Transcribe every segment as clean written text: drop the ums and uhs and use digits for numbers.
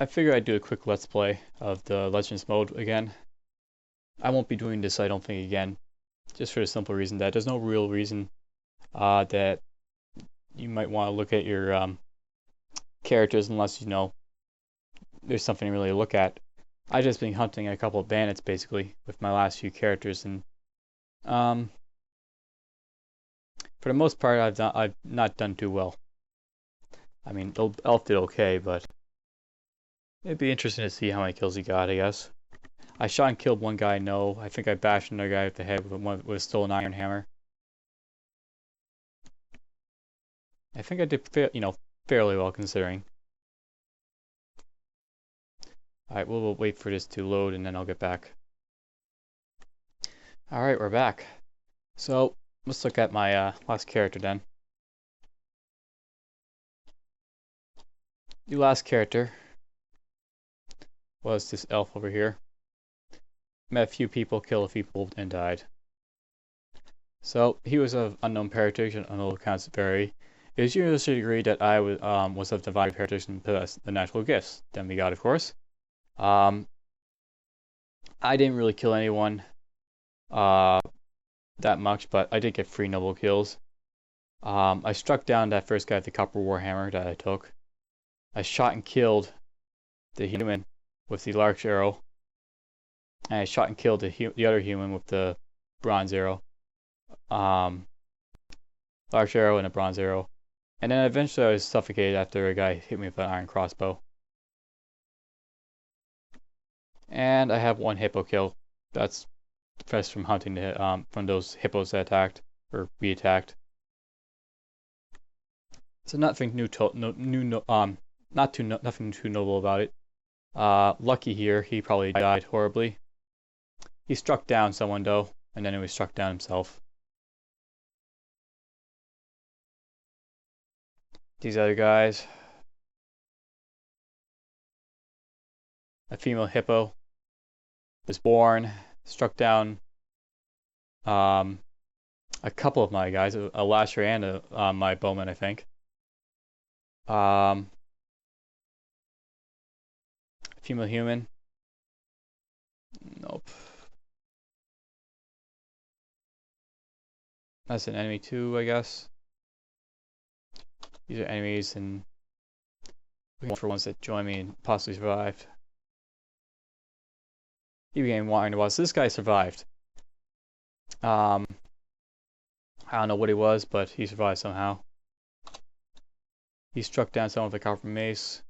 I figured I'd do a quick Let's Play of the Legends mode again. I won't be doing this, I don't think, again, just for the simple reason that there's no real reason that you might want to look at your characters unless you know there's something really to look at. I just been hunting a couple of bandits basically with my last few characters, and for the most part I've not done too well. I mean, the elf did okay, but it'd be interesting to see how many kills he got, I guess. I shot and killed one guy, no. I think I bashed another guy with the head with a stolen iron hammer. I think I did, fairly well considering. Alright, we'll wait for this to load and then I'll get back. Alright, we're back. So, let's look at my last character then. The last character was this elf over here. Met a few people, killed a few people, and died. So, he was of unknown parentage and unknown accounts vary. It is universally agreed that I was of divine parentage and possessed the natural gifts. Demigod, of course. I didn't really kill anyone that much, but I did get 3 noble kills. I struck down that first guy with the copper warhammer that I took. I shot and killed the human with the large arrow. And I shot and killed the other human with the bronze arrow. Large arrow and a bronze arrow. And then eventually I was suffocated after a guy hit me with an iron crossbow. And I have 1 hippo kill. That's fresh from hunting from those hippos that attacked, or we attacked. So nothing nothing too noble about it. Lucky here, he probably died horribly. He struck down someone though, and then he was struck down himself. These other guys. A female hippo was born, struck down a couple of my guys, a lasher and my bowman, I think. Female human. Nope. That's an enemy too, I guess. These are enemies, and looking for ones that join me and possibly survived. He began wandering the wild. So this guy survived. I don't know what he was, but he survived somehow. He struck down someone with a copper mace.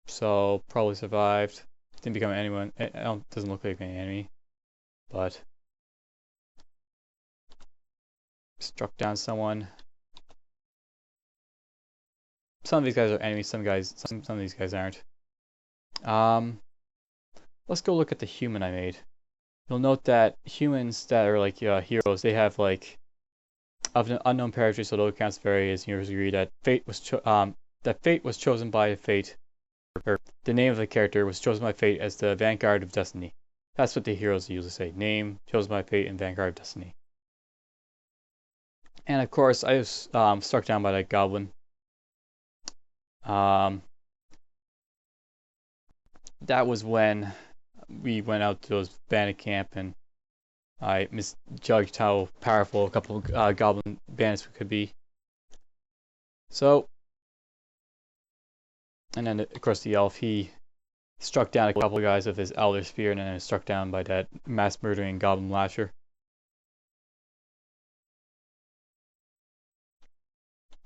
So probably survived. Didn't become anyone. Doesn't look like an enemy, but struck down someone. Some of these guys are enemies. Some of these guys aren't. Let's go look at the human I made. You'll note that humans that are like heroes, they have like of an unknown parentage, so those accounts vary. As you agree that fate was chosen by fate, or the name of the character was chosen by fate as the vanguard of destiny. That's what the heroes usually say: name, chosen by fate, and vanguard of destiny. And of course, I was struck down by that goblin. That was when we went out to those bandit camp, and I misjudged how powerful a couple of goblin bandits could be. So, and then of course the elf, he struck down a couple of guys with his elder spear, and then was struck down by that mass murdering goblin lasher.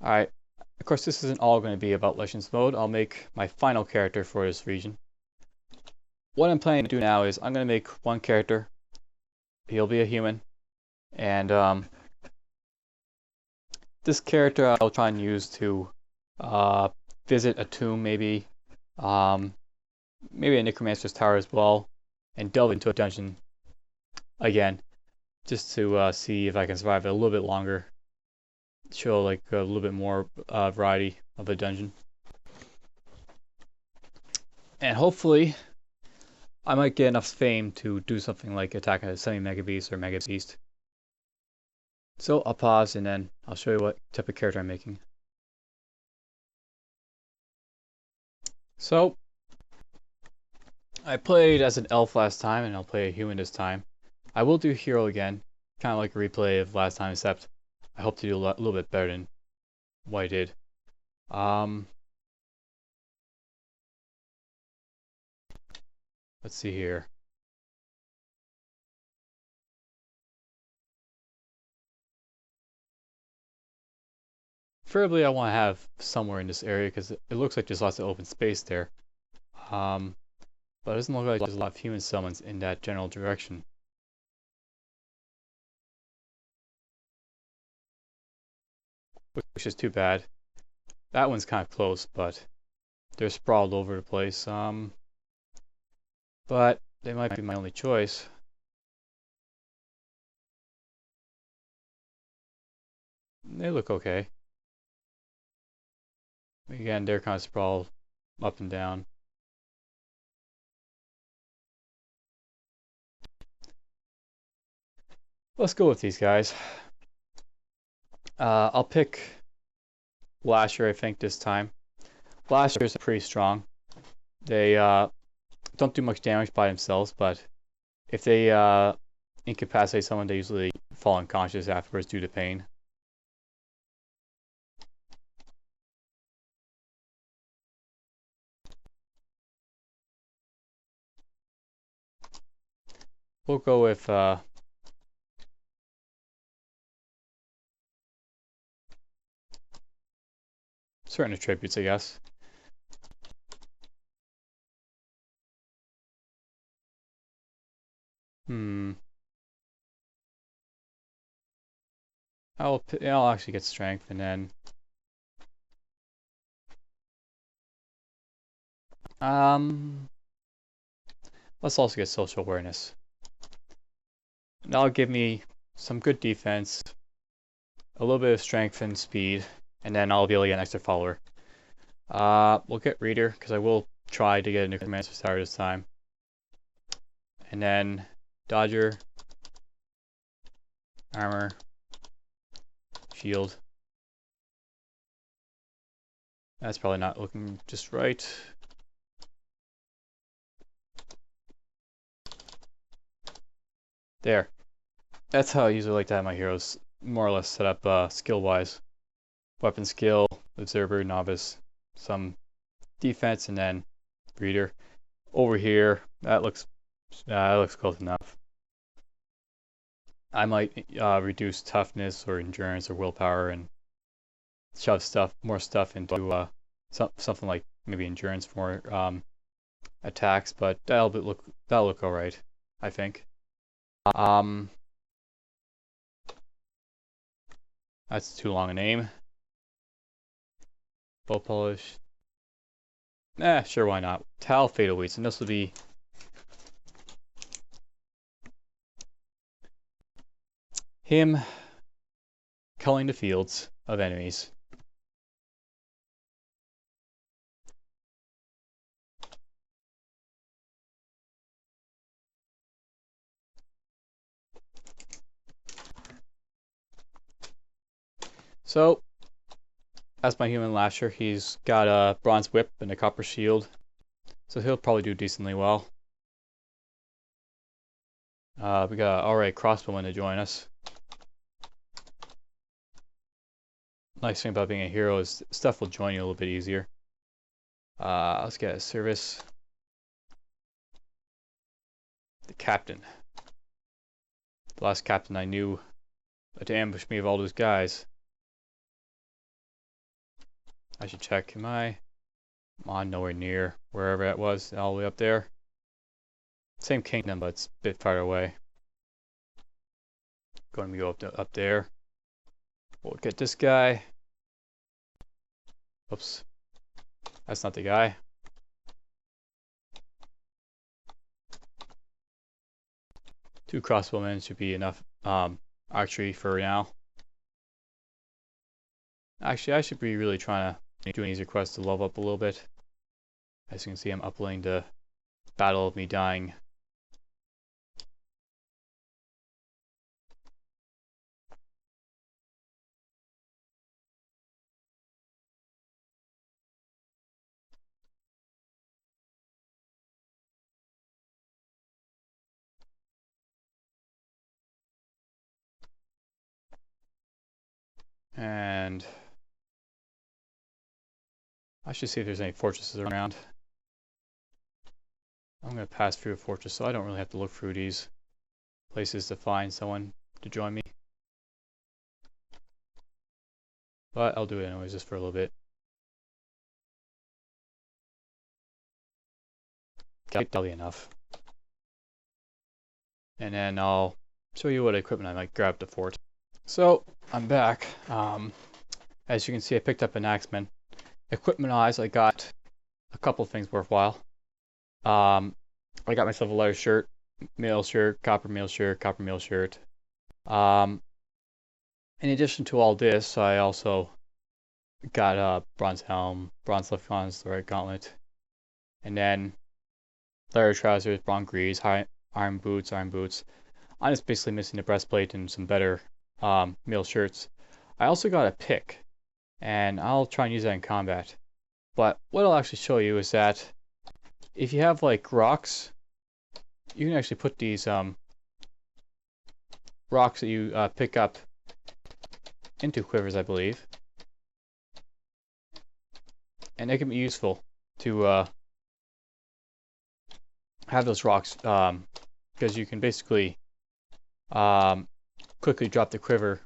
Alright, of course this isn't all going to be about Legends mode. I'll make my final character for this region. What I'm planning to do now is I'm going to make 1 character. He'll be a human. And this character I'll try and use to visit a tomb, maybe a necromancer's tower as well, and delve into a dungeon again, just to see if I can survive it a little bit longer. Show like a little bit more variety of a dungeon, and hopefully I might get enough fame to do something like attack a semi-mega beast or mega beast. So I'll pause and then I'll show you what type of character I'm making. So, I played as an elf last time, and I'll play a human this time. I will do hero again, kind of like a replay of last time, except I hope to do a little bit better than what I did. Let's see here. Preferably, I want to have somewhere in this area because it looks like there's lots of open space there. But it doesn't look like there's a lot of human summons in that general direction. Which is too bad. That one's kind of close, but they're sprawled over the place. But they might be my only choice. They look okay. Again, they're kind of sprawled up and down. Let's go with these guys. I'll pick Lasher, I think, this time. Lashers are pretty strong. They don't do much damage by themselves, but if they incapacitate someone, they usually fall unconscious afterwards due to pain. We'll go with certain attributes, I guess. I'll actually get strength, and then let's also get social awareness. That'll give me some good defense, a little bit of strength and speed, and then I'll be able to get an extra follower. We'll get reader because I will try to get a necromancer starter this time, and then dodger, armor, shield. That's probably not looking just right. There. That's how I usually like to have my heroes more or less set up skill-wise. Weapon skill, observer, novice, some defense, and then reader. Over here, that looks close enough. I might reduce toughness or endurance or willpower and shove more stuff into something like maybe endurance for attacks, but that'll look all right, I think. That's too long a name. Bow polish. Sure, why not? Tal Fatal Weeds, and this will be him culling the fields of enemies. So, as my human lasher, he's got a bronze whip and a copper shield, so he'll probably do decently well. We got alright crossbowman to join us. Nice thing about being a hero is stuff will join you a little bit easier. Let's get a service. The captain. The last captain I knew to ambush me of all those guys. I should check. Am I? I'm on nowhere near wherever that was, all the way up there. Same kingdom, but it's a bit farther away. Going to go up there. We'll get this guy. Oops. That's not the guy. Two crossbowmen should be enough archery for now. Actually, I should be really trying to do an easier quest to level up a little bit. As you can see, I'm uploading the Battle of Me Dying. and I should see if there's any fortresses around. I'm going to pass through a fortress, so I don't really have to look through these places to find someone to join me. But I'll do it anyways, just for a little bit. That'll be enough. And then I'll show you what equipment I might grab at the fort. So, I'm back. As you can see, I picked up an axeman. Equipment-wise, I got a couple things worthwhile. I got myself a leather shirt, mail shirt, copper mail shirt, copper mail shirt. In addition to all this, I also got a bronze helm, bronze left right gauntlet, and then leather trousers, bronze greaves, iron boots. I'm just basically missing the breastplate and some better mail shirts. I also got a pick, and I'll try and use that in combat. But what I'll actually show you is that if you have like rocks, you can actually put these rocks that you pick up into quivers, I believe, and they can be useful to have those rocks because you can basically quickly drop the quiver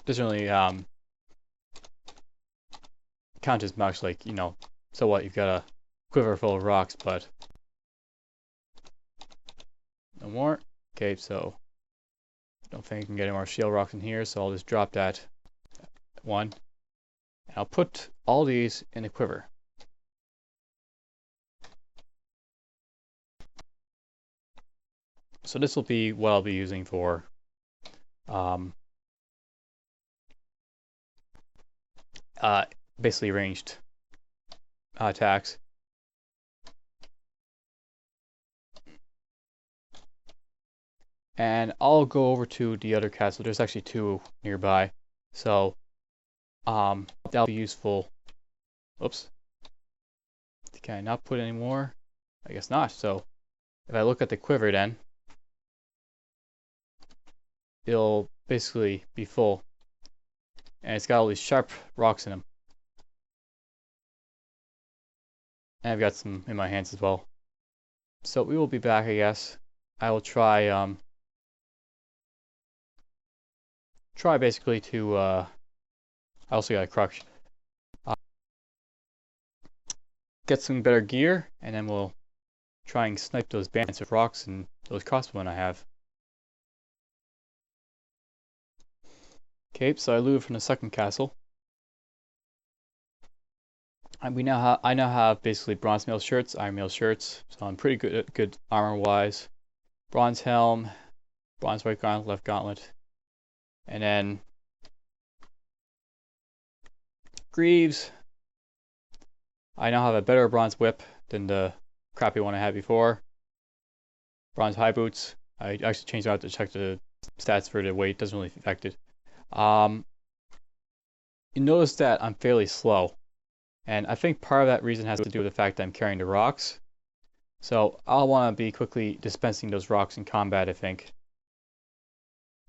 doesn't really count as much, like, you know, so what, you've got a quiver full of rocks, but no more. Okay, so I don't think I can get any more shield rocks in here, so I'll just drop that one. And I'll put all these in the quiver. So this will be what I'll be using for basically ranged attacks. And I'll go over to the other castle. There's actually two nearby, so that'll be useful. Oops. Can I not put any more? I guess not. So if I look at the quiver, then it'll basically be full, and it's got all these sharp rocks in them. And I've got some in my hands as well. So we will be back, I guess. I will try basically to I also got a crutch. Get some better gear, and then we'll try and snipe those bandits with rocks and those crossbowmen I have. Okay, so I looted from the second castle. And I now have basically bronze mail shirts, iron mail shirts, so I'm pretty good armor wise. Bronze helm, bronze right gauntlet, left gauntlet, and then greaves. I now have a better bronze whip than the crappy one I had before. Bronze high boots. I actually changed it out to check the stats for the weight. Doesn't really affect it. You notice that I'm fairly slow, and I think part of that reason has to do with the fact that I'm carrying the rocks. So I'll want to be quickly dispensing those rocks in combat, I think,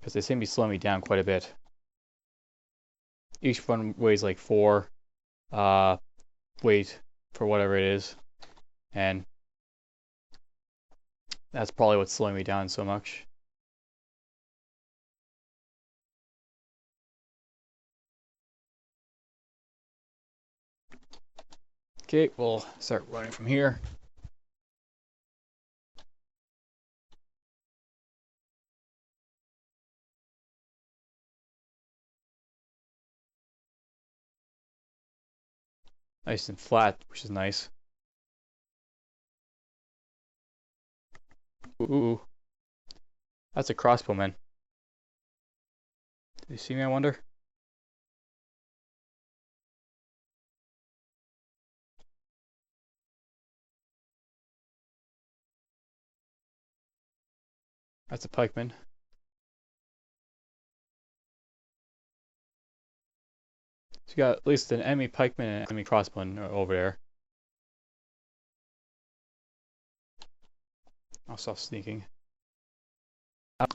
because they seem to be slowing me down quite a bit. Each one weighs like 4 weight for whatever it is, and that's probably what's slowing me down so much. Okay, we'll start running from here. Nice and flat, which is nice. Ooh, that's a crossbowman. Did you see me, I wonder? That's a pikeman. So you got at least an enemy pikeman and an enemy crossbowman over there. I'll stop sneaking.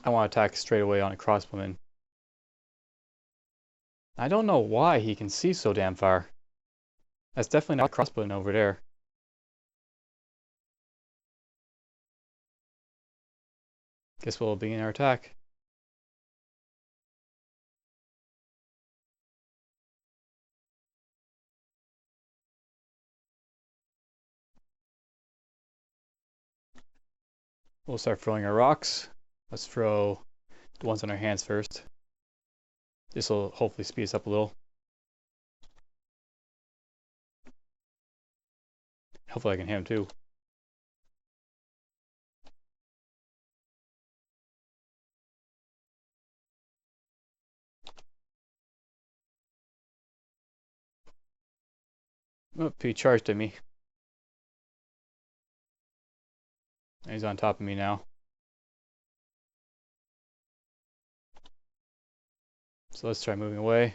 I want to attack straight away on a crossbowman. I don't know why he can see so damn far. That's definitely not a crossbowman over there. Guess we'll begin our attack. We'll start throwing our rocks. Let's throw the ones on our hands first. This will hopefully speed us up a little. Hopefully I can hit him too. Oh, he charged at me. And he's on top of me now. So let's try moving away.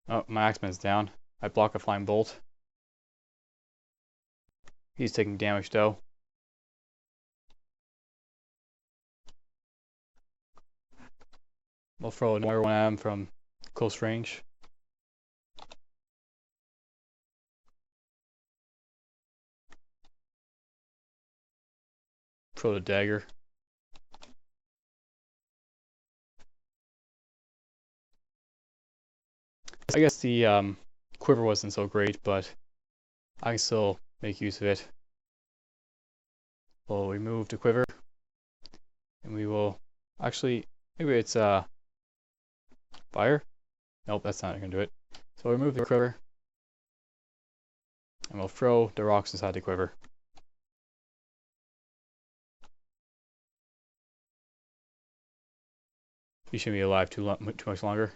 Oh, my axeman's down. I block a flying bolt. He's taking damage though. We'll throw another one at him from close range. Throw the dagger. I guess the quiver wasn't so great, but I can still make use of it. We'll remove the quiver, and we will actually, maybe it's fire? Nope, that's not gonna do it. So we'll remove the quiver, and we'll throw the rocks inside the quiver. He shouldn't be alive too much longer.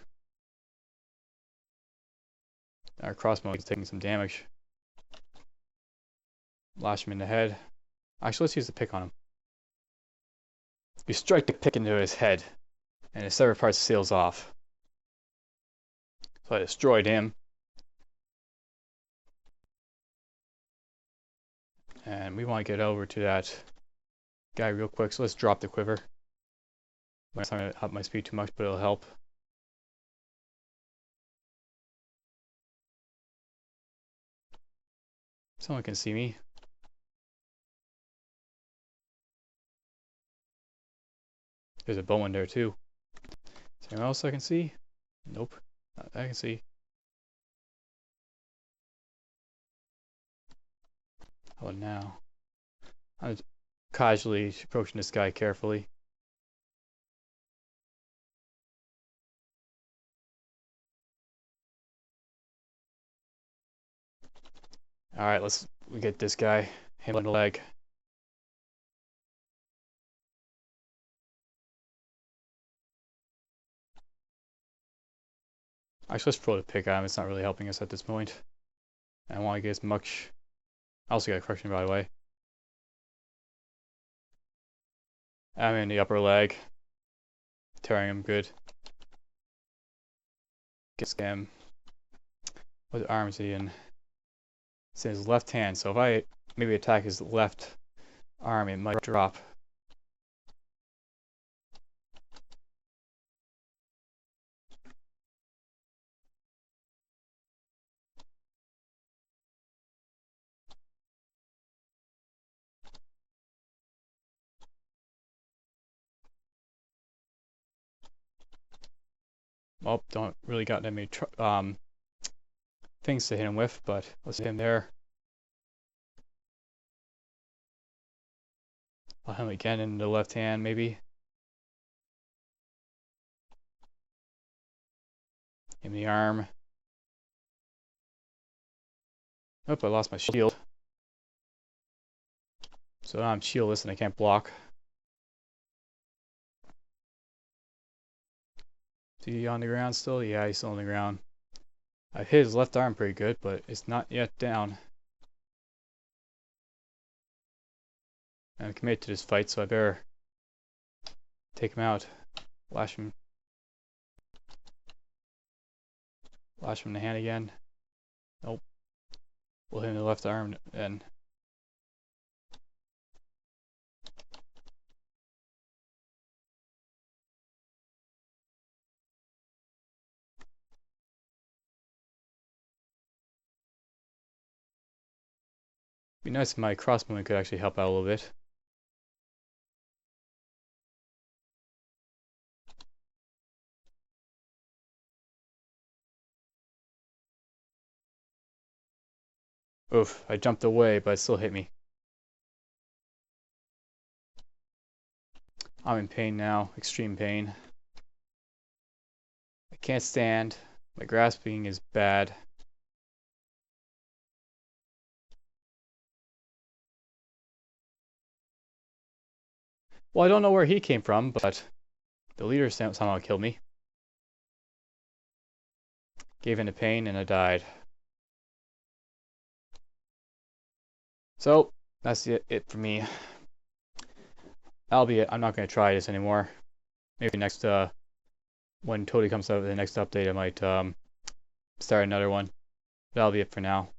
Our crossbow is taking some damage. Lash him in the head. Actually, let's use the pick on him. You strike the pick into his head, and his severed parts seals off. So I destroyed him. And we want to get over to that guy real quick, so let's drop the quiver. I'm not going to up my speed too much, but it'll help. Someone can see me. There's a bowman there too. Is anyone else I can see? Nope. I can see. Oh, now. I'm casually approaching this guy carefully. Alright, let's get this guy. Him on the leg. Actually, let's throw the pick at him. It's not really helping us at this point. I want to get as much. I also got a correction, by the way. I'm in the upper leg. Tearing him good. Get him. What arm is he in? It's in his left hand, so if I maybe attack his left arm, it might drop. Well, don't really got that many things to hit him with, but let's hit him there. I'll hit him again in the left hand, maybe. In the arm. Nope, I lost my shield. So now I'm shieldless and I can't block. Is he on the ground still? Yeah, he's still on the ground. I hit his left arm pretty good, but it's not yet down. I'm committed to this fight, so I better take him out. Lash him. Lash him in the hand again. Nope. We'll hit him in the left arm and Be nice if my crossbowman could actually help out a little bit. Oof, I jumped away, but it still hit me. I'm in pain now, extreme pain. I can't stand. My grasping is bad. Well, I don't know where he came from, but the leader somehow killed me. Gave in to pain and I died. So, that's it for me. That'll be it. I'm not going to try this anymore. Maybe next, when Toady comes out with the next update, I might start another one. That'll be it for now.